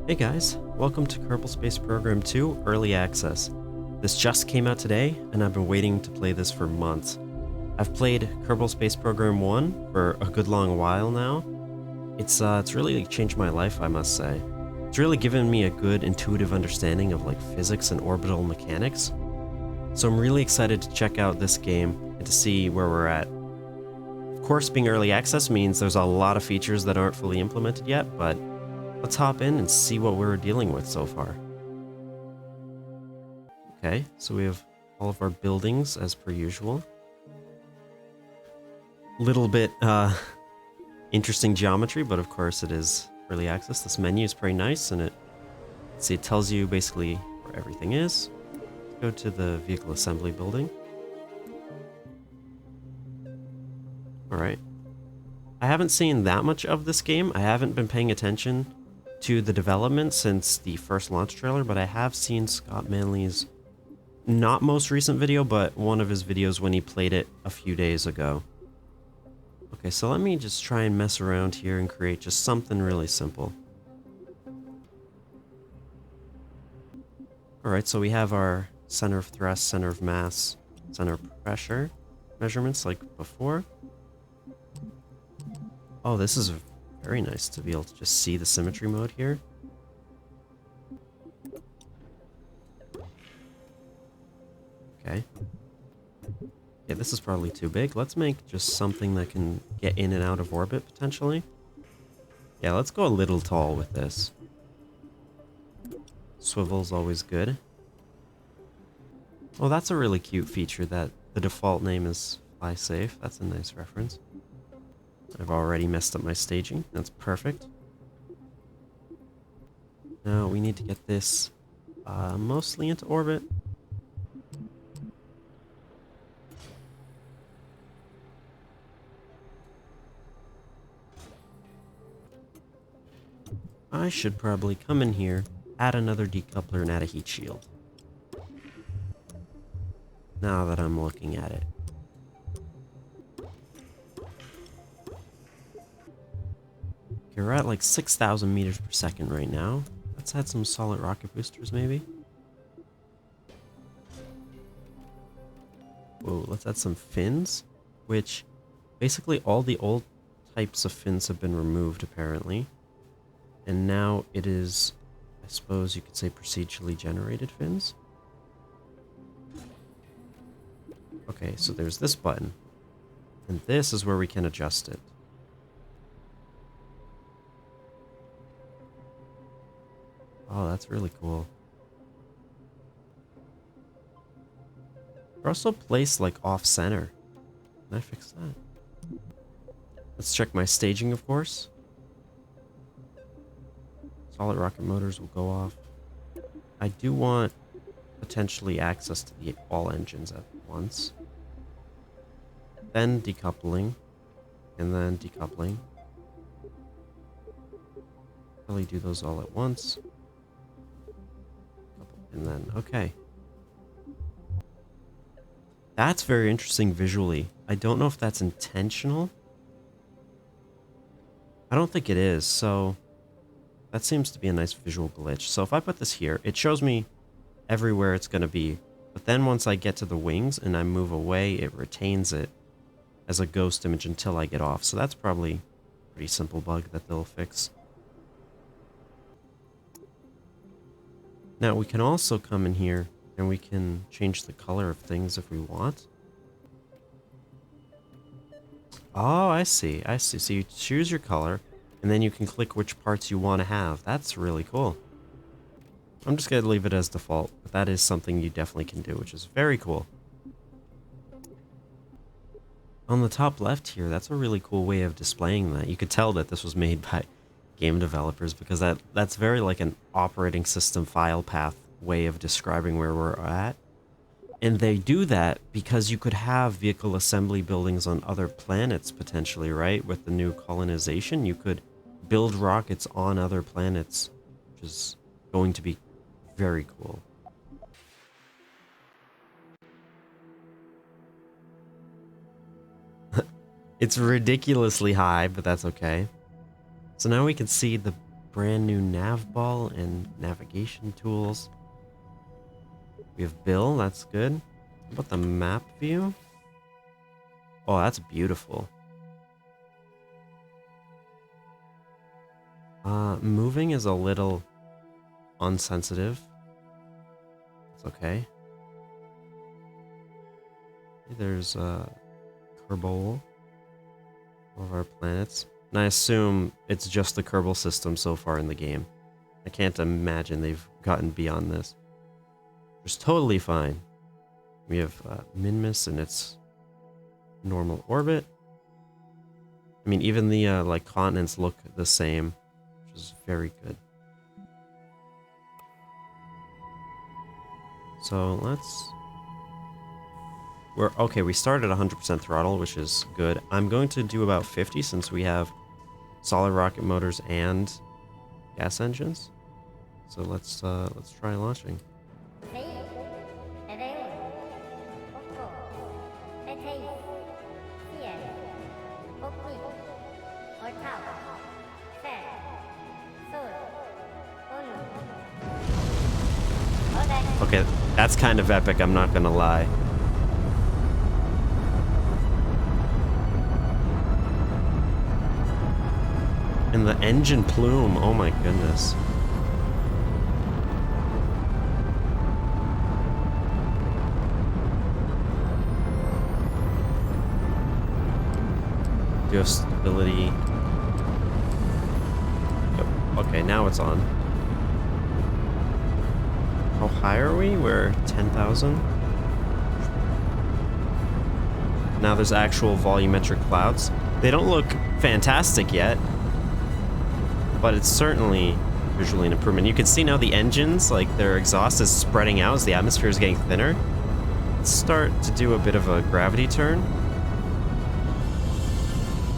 Hey guys, welcome to Kerbal Space Program 2 Early Access. This just came out today, and I've been waiting to play this for months. I've played Kerbal Space Program 1 for a good long while now. It's really changed my life, I must say. It's really given me a good intuitive understanding of like physics and orbital mechanics. So I'm really excited to check out this game and to see where we're at. Of course, being early access means there's a lot of features that aren't fully implemented yet, but let's hop in and see what we're dealing with so far. Okay, so we have all of our buildings as per usual. Little bit interesting geometry, but of course it is early access. This menu is pretty nice, and it tells you basically where everything is. Let's go to the vehicle assembly building. Alright. I haven't seen that much of this game. I haven't been paying attention to the development since the first launch trailer, but I have seen Scott Manley's not most recent video, but one of his videos when he played it a few days ago. Okay, so let me just try and mess around here and create just something really simple. Alright, so we have our center of thrust, center of mass, center of pressure measurements like before. Oh, this is very nice to be able to just see the symmetry mode here. Okay. Yeah, this is probably too big. Let's make just something that can get in and out of orbit, potentially. Yeah, let's go a little tall with this. Swivel's always good. Oh, that's a really cute feature that the default name is Fly Safe. That's a nice reference. I've already messed up my staging. That's perfect. Now we need to get this mostly into orbit. I should probably come in here, add another decoupler, and add a heat shield. Now that I'm looking at it. Okay, we're at like 6,000 meters per second right now. Let's add some solid rocket boosters, maybe. Whoa, let's add some fins, which basically all the old types of fins have been removed, apparently. And now it is, I suppose you could say, procedurally generated fins. Okay, so there's this button. And this is where we can adjust it. Oh, that's really cool. They're also placed like off-center. Can I fix that? Let's check my staging, of course. Solid rocket motors will go off. I do want potentially access to all engines at once. Then decoupling. And then decoupling. Probably do those all at once. And then, okay. That's very interesting visually. I don't know if that's intentional. I don't think it is, so that seems to be a nice visual glitch. So if I put this here, it shows me everywhere it's going to be. But then once I get to the wings and I move away, it retains it as a ghost image until I get off. So that's probably a pretty simple bug that they'll fix. Now we can also come in here and we can change the color of things if we want. Oh, I see. I see. So you choose your color and then you can click which parts you want to have. That's really cool. I'm just going to leave it as default, but that is something you definitely can do, which is very cool. On the top left here, that's a really cool way of displaying that. You could tell that this was made by game developers because that's very like an operating system file path way of describing where we're at. And they do that because you could have vehicle assembly buildings on other planets potentially, right? With the new colonization, you could build rockets on other planets, which is going to be very cool. It's ridiculously high, but that's okay. So now we can see the brand new nav ball and navigation tools. We have Bill, that's good. How about the map view? Oh, that's beautiful. Moving is a little unsensitive. It's okay. There's Kerbal, one of our planets. And I assume it's just the Kerbal system so far in the game. I can't imagine they've gotten beyond this. It's totally fine. We have Minmus in its normal orbit. I mean, even the like continents look the same, which is very good. So we're okay. We started at 100% throttle, which is good. I'm going to do about 50 since we have solid rocket motors and gas engines. So let's try launching. Okay, that's kind of epic, I'm not gonna lie. And the engine plume, oh my goodness. Do have stability. Yep. Okay, now it's on. How high are we? We're 10,000. Now there's actual volumetric clouds. They don't look fantastic yet, but it's certainly visually an improvement. You can see now the engines, like their exhaust is spreading out as the atmosphere is getting thinner. Let's start to do a bit of a gravity turn.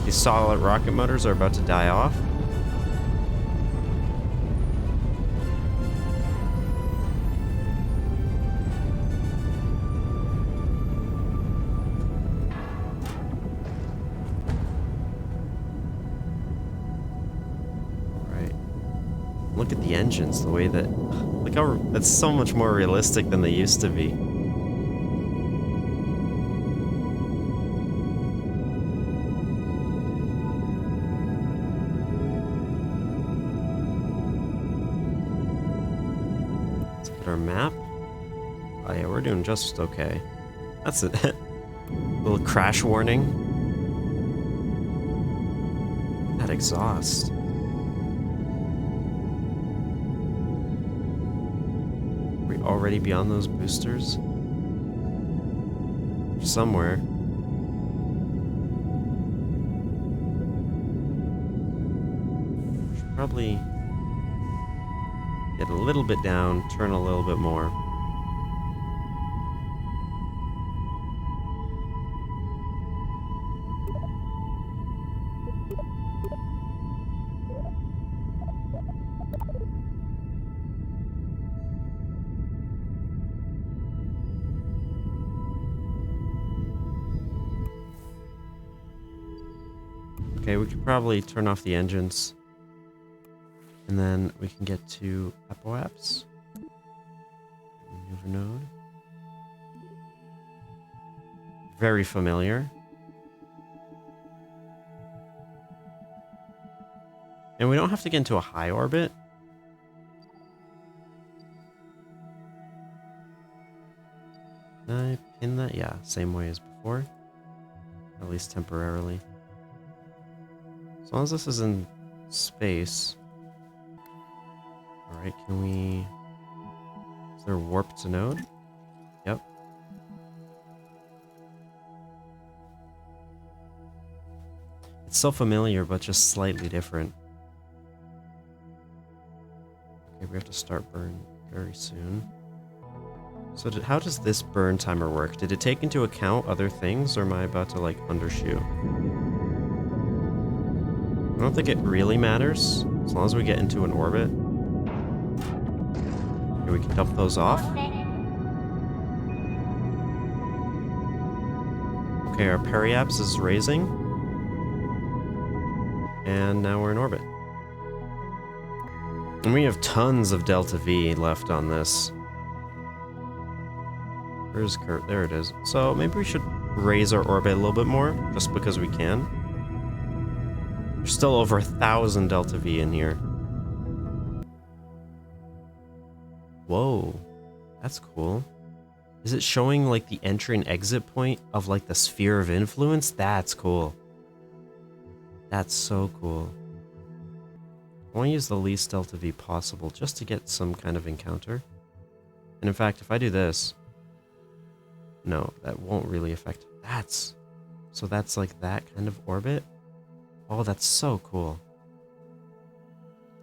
These solid rocket motors are about to die off. Look at the engines, the way that... Look how... That's so much more realistic than they used to be. Let's get our map. Oh yeah, we're doing just okay. That's it. Little crash warning. That exhaust. Already beyond those boosters? Somewhere. Should probably get a little bit down, turn a little bit more. Okay, we could probably turn off the engines. And then we can get to Apoapps. Maneuver node. Very familiar. And we don't have to get into a high orbit. Can I pin that? Yeah, same way as before. At least temporarily. As long as this is in space. Alright, can we... Is there warp to node? Yep. It's so familiar, but just slightly different. Okay, we have to start burn very soon. So how does this burn timer work? Did it take into account other things, or am I about to, like, undershoot? I don't think it really matters, as long as we get into an orbit. Okay, we can dump those off. Okay, our periapse is raising. And now we're in orbit. And we have tons of delta V left on this. Where's Kurt? There it is. So maybe we should raise our orbit a little bit more, just because we can. There's still over 1,000 delta V in here. Whoa, that's cool. Is it showing like the entry and exit point of like the sphere of influence? That's cool. That's so cool. I want to use the least delta V possible just to get some kind of encounter. And in fact, if I do this, no, that won't really affect. So that's like that kind of orbit. Oh, that's so cool.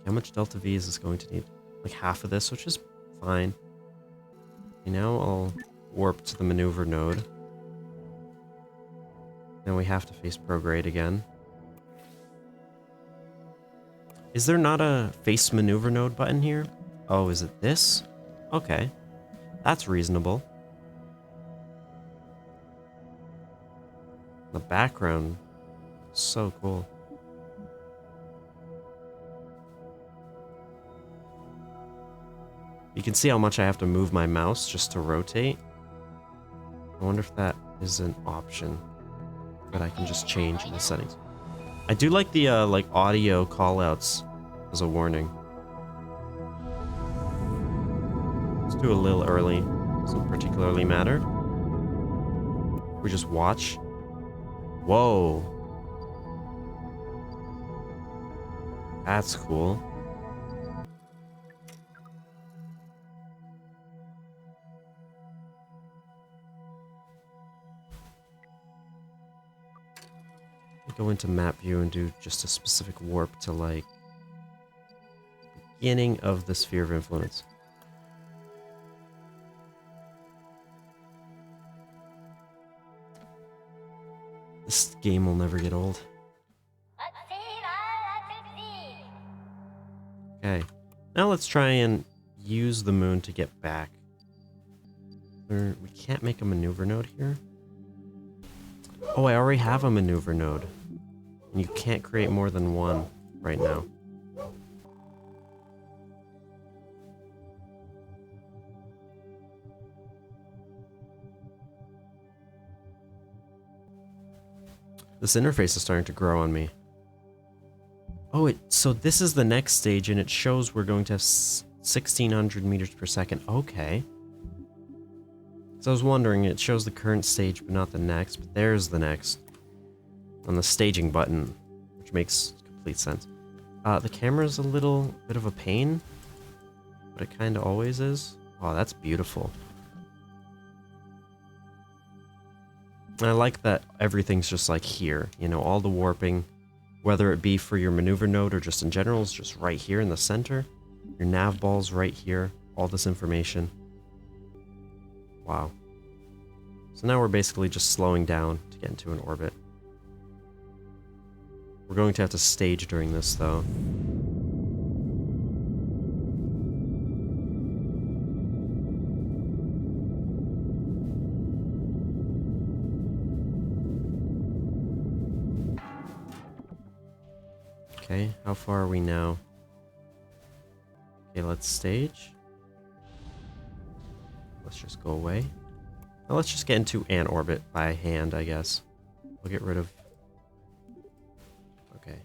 How much delta V is this going to need? Like half of this, which is fine. Okay, now I'll warp to the maneuver node. Now we have to face prograde again. Is there not a face maneuver node button here? Oh, is it this? Okay. That's reasonable. The background, so cool. You can see how much I have to move my mouse just to rotate. I wonder if that is an option that I can just change in the settings. I do like the like audio callouts as a warning. Let's do a little early. Doesn't particularly matter. We just watch. Whoa. That's cool. Go into map view and do just a specific warp to like beginning of the sphere of influence. This game will never get old. Okay, now let's try and use the moon to get back. We can't make a maneuver node here. Oh, I already have a maneuver node. And you can't create more than one right now. This interface is starting to grow on me. Oh, so this is the next stage, and it shows we're going to have 1,600 meters per second. Okay. So I was wondering, it shows the current stage, but not the next. But there's the next. On the staging button, which makes complete sense. The camera's a little bit of a pain, but it kind of always is. Oh, that's beautiful. And I like that everything's just like here. You know, all the warping, whether it be for your maneuver node or just in general, is just right here in the center. Your nav ball's right here. All this information. Wow. So now we're basically just slowing down to get into an orbit. We're going to have to stage during this, though. Okay, how far are we now? Okay, let's stage. Let's just go away. Now let's just get into an orbit by hand, I guess. We'll get rid of... Okay.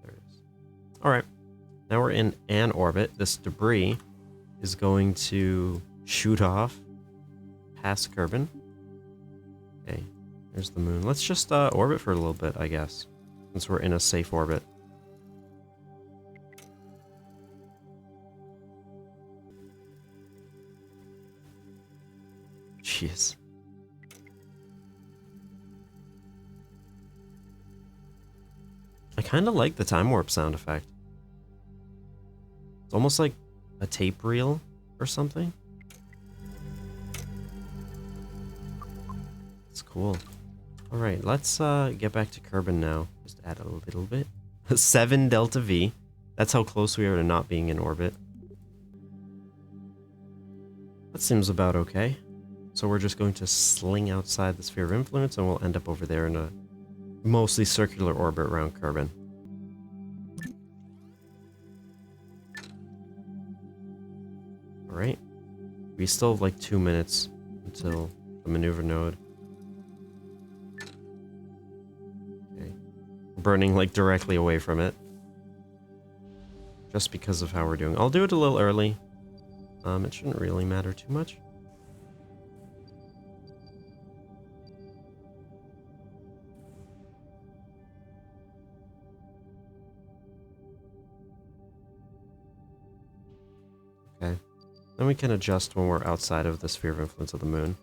There it is. Alright. Now we're in an orbit. This debris is going to shoot off past Kerbin. Okay. There's the moon. Let's just orbit for a little bit, I guess. Since we're in a safe orbit. Jeez. I kind of like the time warp sound effect. It's almost like a tape reel or something. It's cool. Alright, let's get back to Kerbin now. Just add a little bit. 7 delta V. That's how close we are to not being in orbit. That seems about okay. So we're just going to sling outside the sphere of influence and we'll end up over there in a mostly circular orbit around Kerbin. Alright. We still have like 2 minutes until the maneuver node. Okay. We're burning like directly away from it. Just because of how we're doing. I'll do it a little early. It shouldn't really matter too much. Okay. Then we can adjust when we're outside of the sphere of influence of the moon.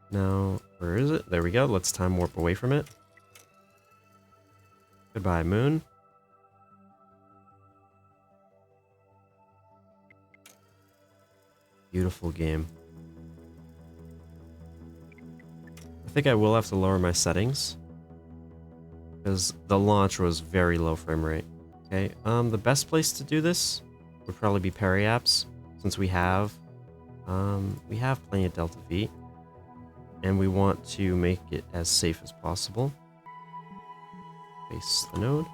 Now, where is it? There we go. Let's time warp away from it. Goodbye, moon. Beautiful game. I think I will have to lower my settings, because the launch was very low frame rate. Okay, the best place to do this would probably be periapse, since we have plenty of Delta V, and we want to make it as safe as possible. Face the node.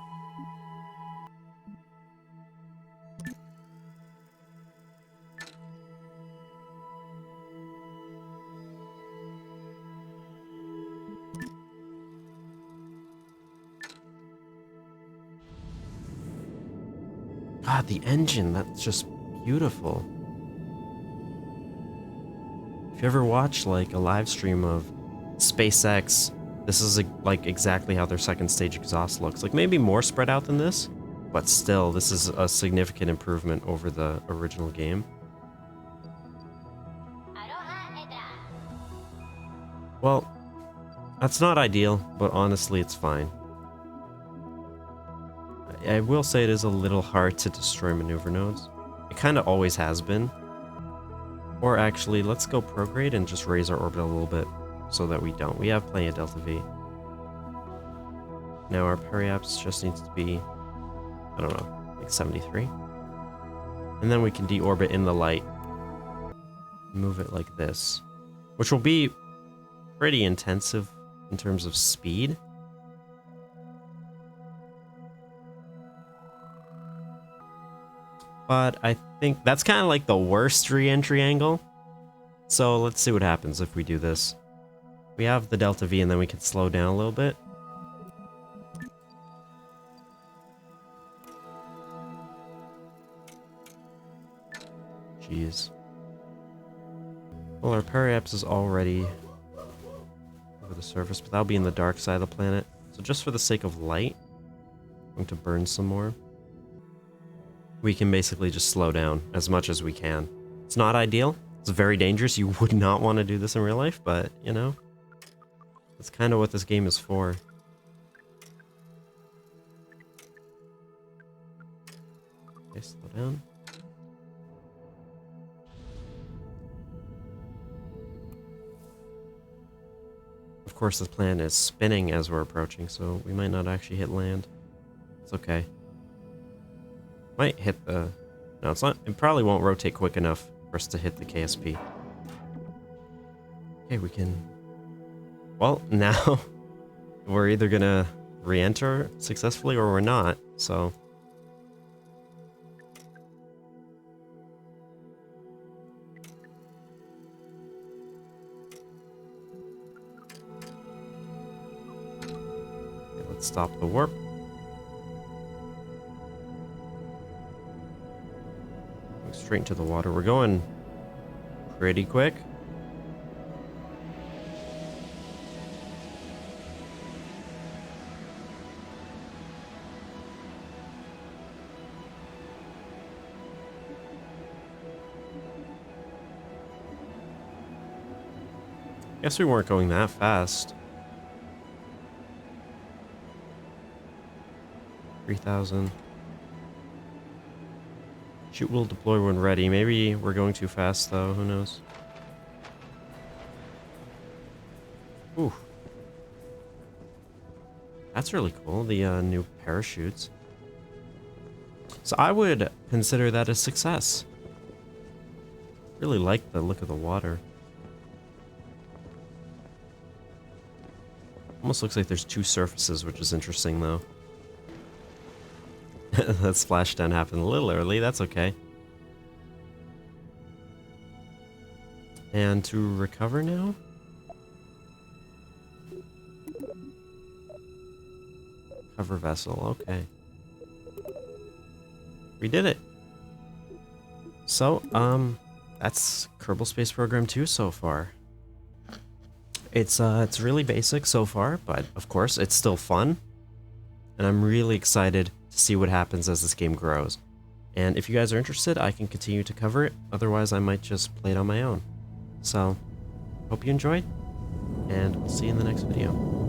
God, the engine, that's just beautiful. If you ever watch like a live stream of SpaceX, this is like exactly how their second stage exhaust looks. Like maybe more spread out than this, but still, this is a significant improvement over the original game. Well, that's not ideal, but honestly, it's fine. I will say it is a little hard to destroy maneuver nodes. It kind of always has been. Or actually, let's go prograde and just raise our orbit a little bit so that we don't. We have plenty of Delta V. Now our periapse just needs to be, I don't know, like 73. And then we can deorbit in the light. Move it like this. Which will be pretty intensive in terms of speed. But I think that's kind of like the worst re-entry angle. So let's see what happens if we do this. We have the Delta V and then we can slow down a little bit. Jeez. Well, our periapse is already over the surface, but that'll be in the dark side of the planet. So just for the sake of light, I'm going to burn some more. We can basically just slow down as much as we can. It's not ideal. It's very dangerous. You would not want to do this in real life, but, you know, that's kind of what this game is for. Okay, slow down. Of course, this planet is spinning as we're approaching, so we might not actually hit land. It's okay. Might hit the... No, it's not. It probably won't rotate quick enough for us to hit the KSP. Okay, we can... Well, now we're either gonna re-enter successfully or we're not, so... Okay, let's stop the warp. Straight into the water. We're going pretty quick. Guess we weren't going that fast. 3,000. Chute will deploy when ready. Maybe we're going too fast, though. Who knows? Ooh. That's really cool, the new parachutes. So I would consider that a success. Really like the look of the water. Almost looks like there's two surfaces, which is interesting though. That splashdown happened a little early, that's okay. And to recover now? Cover vessel, okay. We did it! So, that's Kerbal Space Program 2 so far. It's really basic so far, but of course, it's still fun. And I'm really excited to see what happens as this game grows. And if you guys are interested, I can continue to cover it. Otherwise, I might just play it on my own. So, hope you enjoyed, and we'll see you in the next video.